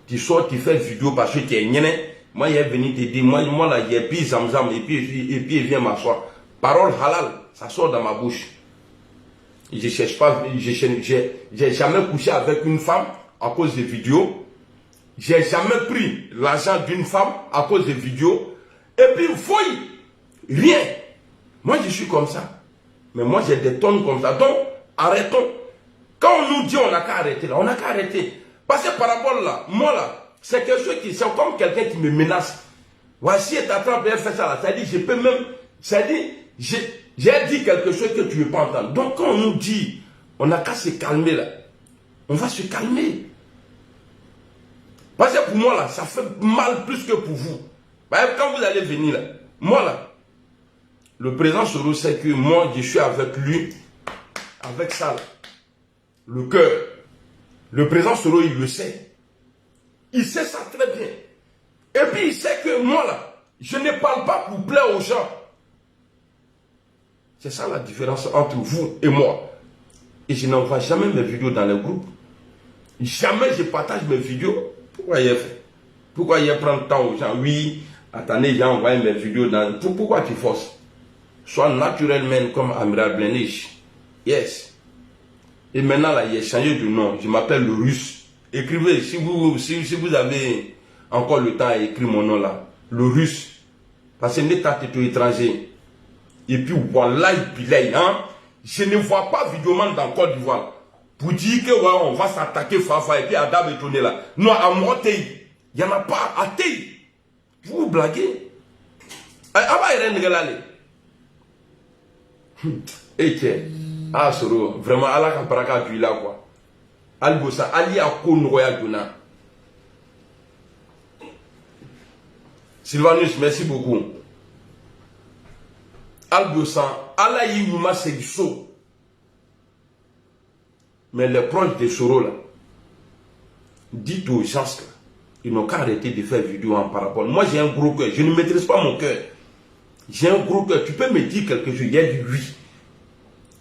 Tu sors, tu fais une vidéo parce que tu es nienne. Moi, il est venu te dire, moi là, il y a puis zamzam, et puis il vient m'asseoir. Parole halal, ça sort dans ma bouche. Je cherche pas, j'ai jamais couché avec une femme à cause des vidéos. J'ai jamais pris l'argent d'une femme à cause des vidéos. Et puis, fouille, rien. Moi, je suis comme ça. Mais moi, j'ai des tonnes comme ça. Donc, arrêtons. Quand on nous dit on n'a qu'à arrêter, là, on n'a qu'à arrêter. Parce que par rapport là, moi là, c'est quelque chose qui, c'est comme quelqu'un qui me menace. Voici, tu attrapes et fait ça là. C'est-à-dire, je peux même, c'est-à-dire, j'ai dit quelque chose que tu ne veux pas entendre. Donc, quand on nous dit, on n'a qu'à se calmer là, on va se calmer. Parce que pour moi, là, ça fait mal plus que pour vous. Quand vous allez venir, là, moi, là, le président Soro sait que moi, je suis avec lui, avec ça, là, le cœur. Le président Soro, il le sait. Il sait ça très bien. Et puis, il sait que moi, là, je ne parle pas pour plaire aux gens. C'est ça la différence entre vous et moi. Et je n'envoie jamais mes vidéos dans les groupes. Jamais je partage mes vidéos. Pourquoi il a fait? Pourquoi il prend le temps aux gens? Oui, attendez, j'ai envoyé mes vidéos dans... Pourquoi tu forces? Sois naturellement comme Amiral Blenich. Yes. Et maintenant, là, il a changé de nom. Je m'appelle le Russe. Écrivez, si vous avez encore le temps à écrire mon nom là. Le Russe. Parce que n'est pas tout étranger. Et puis, voilà, hein? Je ne vois pas vidéoman dans Côte d'Ivoire. Pour dire que ouais, on va s'attaquer Fafa et puis Adam est tourné là. Non, à moi, il n'y en a pas à Tei. Vous blaguez. Et tiens, ah, Soro, vraiment, Allah ka baraka du là quoi. Albosa, Ali a Konoya Dona. Sylvanus, merci beaucoup. Albosa, Allah y mouma c'est chaud. Mais les proches de Soro là, dites aux gens là, ils n'ont qu'à arrêter de faire vidéo en parabole. Moi j'ai un gros cœur, je ne maîtrise pas mon cœur. J'ai un gros cœur, tu peux me dire quelque chose, il y a du oui.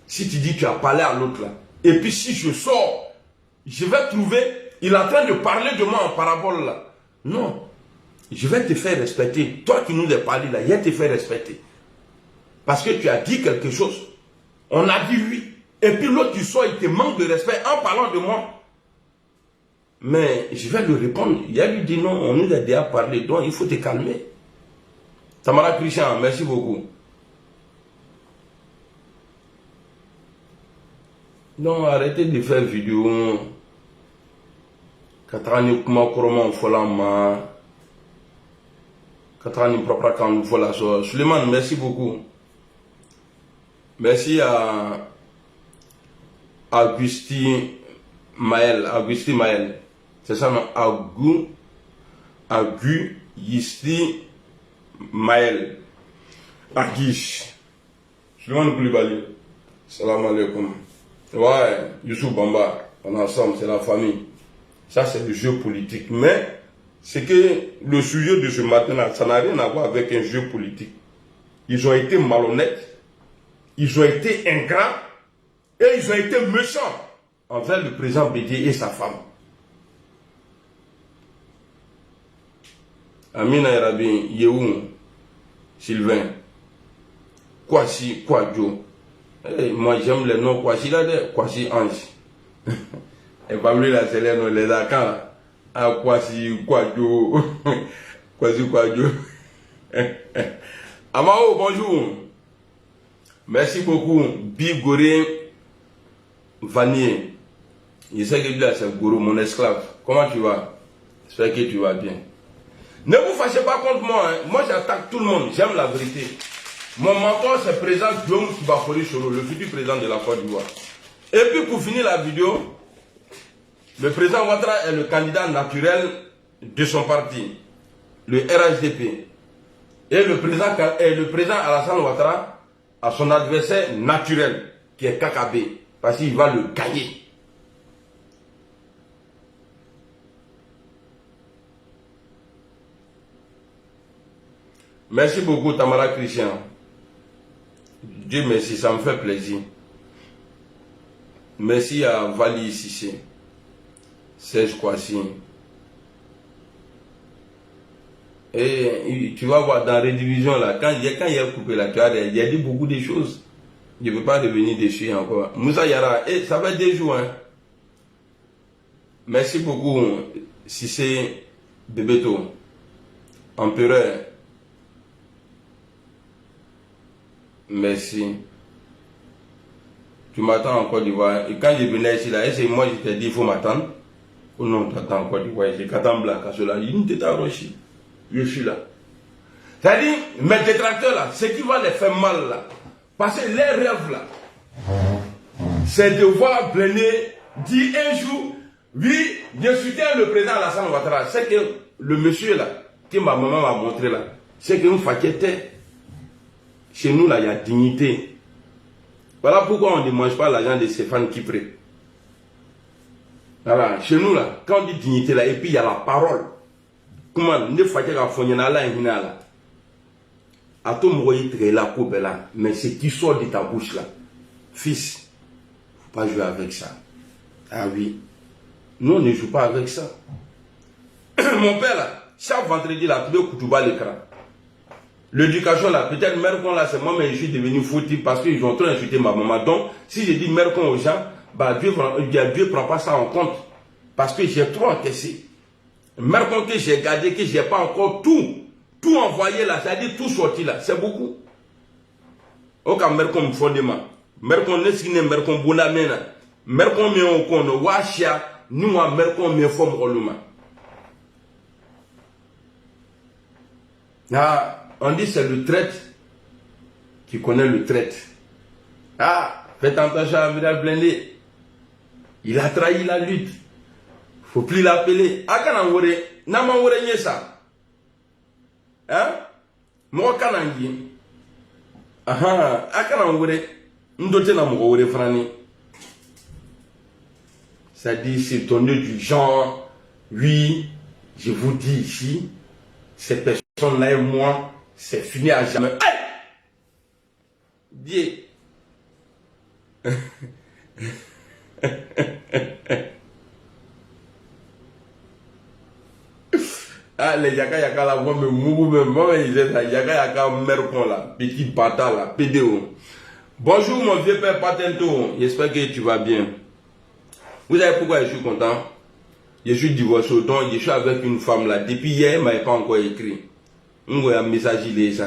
Si tu dis que tu as parlé à l'autre là, et puis si je sors, je vais trouver, il est en train de parler de moi en parabole là. Non, je vais te faire respecter. Toi qui nous as parlé là, il va te faire respecter. Parce que tu as dit quelque chose, on a dit oui. Et puis l'autre tu sors, il te manque de respect en parlant de moi. Mais je vais lui répondre. Il a lui dit non, on nous a déjà parlé, donc il faut te calmer. Tamara Christian, merci beaucoup. Non, arrêtez de faire vidéo. Katrani kuma koroma folama. Katrani propre quand fola so. Suleiman, merci beaucoup. Merci à Augustin Maël. C'est ça, non? Augustin Maël. Aguiche. Suleiman Koulibaly. Salam alaikum. Ouais, Youssou Bamba, on est ensemble, c'est la famille. Ça, c'est le jeu politique. Mais, c'est que le sujet de ce matin-là, ça n'a rien à voir avec un jeu politique. Ils ont été malhonnêtes, ils ont été ingrats, et ils ont été méchants envers le président Bédié et sa femme. Amina Erabi, Yehou, Sylvain, Kwasi, Kwadjo. Hey, moi j'aime les noms Kwasi là, Kwasi Ange. Et parmi là, c'est les noms, les accords. Ah, Kwasi, Kwadjo. Kwasi, Kwadjo. Amao, bonjour. Merci beaucoup. Bigoré Vanier. Je sais que là, c'est Gourou, mon esclave. Comment tu vas? J'espère que tu vas bien. Ne vous fâchez pas contre moi. Hein. Moi, j'attaque tout le monde. J'aime la vérité. Mon mentor, c'est le président Guillaume Kibafori Soro, le futur président de la Côte d'Ivoire. Et puis, pour finir la vidéo, le président Ouattara est le candidat naturel de son parti, le RHDP. Et le président Alassane Ouattara a son adversaire naturel, qui est KKB, parce qu'il va le gagner. Merci beaucoup, Tamara Christian. Dieu merci, ça me fait plaisir. Merci à Vali Sissé, Serge Kwasi. Et tu vas voir dans la rédivision là, quand il a coupé la carte, il a dit beaucoup de choses. Je ne peux pas revenir dessus encore. Moussa Yara, ça fait 2 jours. Hein. Merci beaucoup, Sissé Bebeto, Empereur. Merci. Tu m'attends en Côte d'Ivoire. Et quand je venais ici, là, et moi je t'ai dit, il faut m'attendre. Oh non, t'attends en Côte d'Ivoire. J'ai qu'attendre blague à cela. Il ne t'est arraché. Je suis là. C'est-à-dire, mes détracteurs là, ce qui va les faire mal là. Parce que les rêves là, c'est de voir Blené dire un jour, Oui, je soutiens le président Alassane Ouattara. C'est que le monsieur là, que ma maman m'a montré là, c'est que nous faquetait. Chez nous là, il y a dignité. Voilà pourquoi on ne mange pas l'argent de Stéphane Kipré. Voilà, chez nous là, quand on dit dignité là, et puis il y a la parole. Comment ne faquet la fonniana là, là. À tout moment, là, mais ce qui sort de ta bouche là, fils, faut pas jouer avec ça. Ah oui. Nous, on ne joue pas avec ça. Mon père, là, chaque vendredi, là, tout le Koutouba l'écran. L'éducation, là, peut-être Mercon, là, c'est moi, mais je suis devenu foutu parce qu'ils ont trop insulté ma maman. Donc, si je dis Mercon aux gens, bah, Dieu ne prend pas ça en compte. Parce que j'ai trop encaissé. Mercon que j'ai gardé, que je n'ai pas encore tout envoyé là, c'est-à-dire tout sorti là, c'est beaucoup. Au cas Mercon fondement. Mercon n'est-ce qu'il n'est Mercon Bounamena. Mercon me on kono washia ni moi mercon me forme oluma. Ah, on dit c'est le traite qui connaît le traite. Ah, faites attention à Vidal Blindé. Il a trahi la lutte. Faut plus l'appeler. Akana wore, nama wore nye ça. Hein? Moi kanangi. Aha, akana wore, ndote na mo wore frani. C'est-à-dire, c'est ton nœud du genre, oui, je vous dis ici, ces personnes-là et moi, c'est fini à jamais. Hey! Dieu. Ah, les yaka là, moi, ils disent ça, yaka mercon là, petit bâtard là, PDO. Bonjour mon vieux père Patento, j'espère que tu vas bien. Vous savez pourquoi je suis content? Je suis divorcé, donc je suis avec une femme là. Depuis hier, elle ne m'avait pas encore écrit. Un message,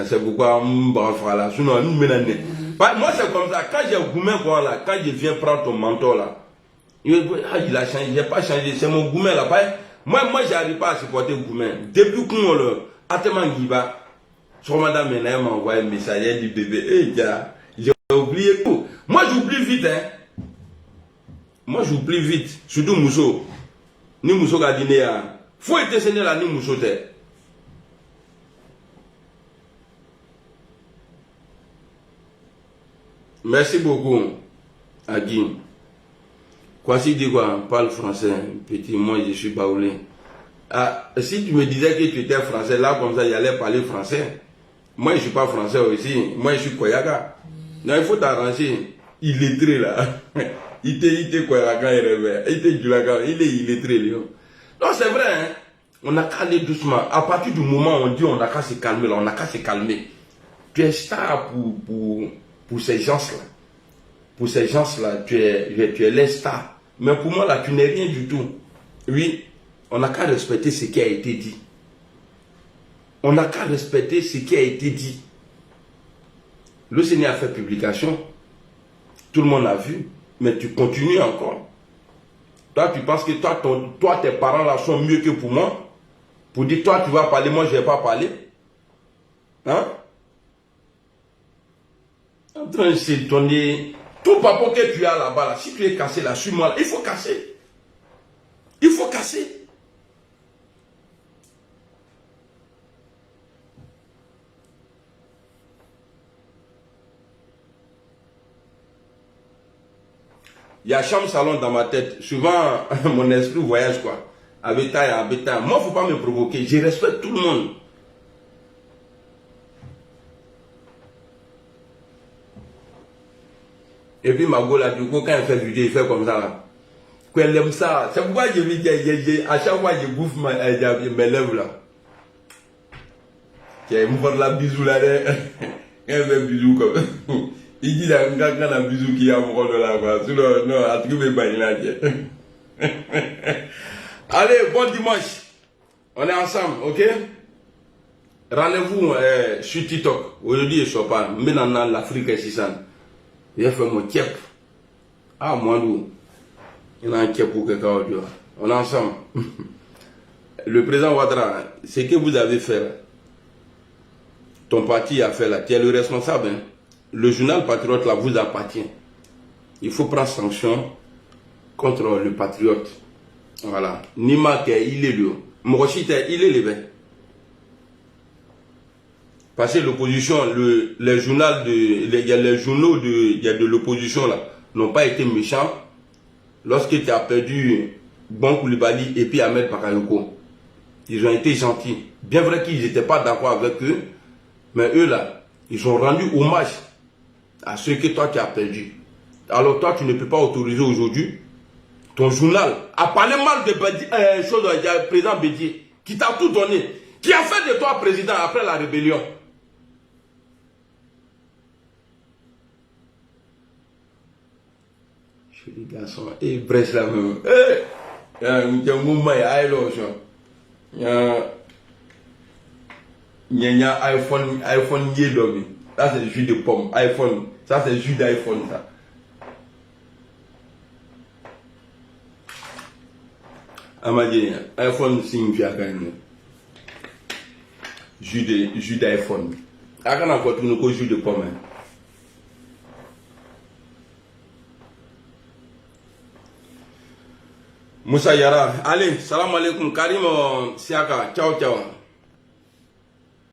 c'est pourquoi je là. Sinon, moi, c'est comme ça. Quand j'ai gourmet là, quand je viens prendre ton manteau là, il a changé, il n'a pas changé. C'est mon gourmet là. Moi, je n'arrive pas à supporter le gourmet. Depuis qu'on le Atema Giba, sur madame elle m'a envoyé un message, elle dit bébé, j'ai oublié tout. Moi, j'oublie vite, hein. Moi, j'oublie vite, surtout Mousso. Ni Mousso a dîné à. Faut être seigneur là, ni Mousso te. Merci beaucoup, Adi. Quoi si dit quoi, parle français, petit, moi je suis baoulé. Ah, si tu me disais que tu étais français, là, comme ça, il allait parler français. Moi, je ne suis pas français aussi. Moi, je suis Koyaga. Non, il faut t'arranger. Il est très là. Il était Koyaga, il était Djulaga, il est illettré, Léon. Non, c'est vrai, hein. On n'a qu'à aller doucement. À partir du moment où on dit on n'a qu'à se calmer, là, on n'a qu'à se calmer. Tu es star pour ces gens-là. Pour ces gens-là, tu es les stars. Mais pour moi, là, tu n'es rien du tout. Oui, on n'a qu'à respecter ce qui a été dit. On n'a qu'à respecter ce qui a été dit. Le Seigneur a fait publication. Tout le monde a vu. Mais tu continues encore. Toi, tu penses que toi, tes parents là sont mieux que pour moi. Pour dire, toi, tu vas parler, moi, je ne vais pas parler. Hein? En train de s'étonner. Tout papa que tu as là-bas, là, si tu es cassé là, suis-moi là, il faut casser. Il faut casser. Il y a chambre salon dans ma tête. Souvent, mon esprit voyage quoi. Avec ta. Moi, il ne faut pas me provoquer. Je respecte tout le monde. Et puis, ma go là, du coup, quand elle fait vidéo, il fait comme ça là. Quand elle aime ça, c'est pourquoi je lui dis, à chaque fois, je bouffe mes lèvres là. Elle me fait la bisou là. Elle fait bisou comme. Il dit là, quand un bisou qui a mon rôle là, quoi. Sinon, non, à tout le monde là. Allez, bon dimanche. On est ensemble, ok? Rendez-vous sur TikTok. Aujourd'hui, je ne suis pas. Maintenant, l'Afrique est 600. J'ai fait mon kep. Ah, moi, nous. Il y a un kep pour quelqu'un aujourd'hui. On est ensemble. Le président Ouattara, ce que vous avez fait là, ton parti a fait là, tu es le responsable. Hein? Le journal Patriote là vous appartient. Il faut prendre sanction contre le Patriote. Voilà. Nima ke il est le. Mokoshite, il est le. Parce que l'opposition, les journaux de l'opposition là n'ont pas été méchants lorsque tu as perdu Bon Koulibaly et puis Ahmed Bakayoko. Ils ont été gentils. Bien vrai qu'ils n'étaient pas d'accord avec eux, mais eux là, ils ont rendu hommage à ce que toi tu as perdu. Alors toi, tu ne peux pas autoriser aujourd'hui ton journal à parler mal de président Bédié, qui t'a tout donné, qui a fait de toi président après la rébellion. Je dis garçon, et Brest là même. Il y a un mouvement, il y a un iPhone yellow. Ça c'est le jus de pomme. iPhone, ça c'est le jus d'iPhone ça. Amadien, iPhone signifie à gagner. Jus d'iPhone. À quand encore tout le jus de pomme. Moussa Yara, allez, salam alaikum, Karim Siaka, ciao ciao.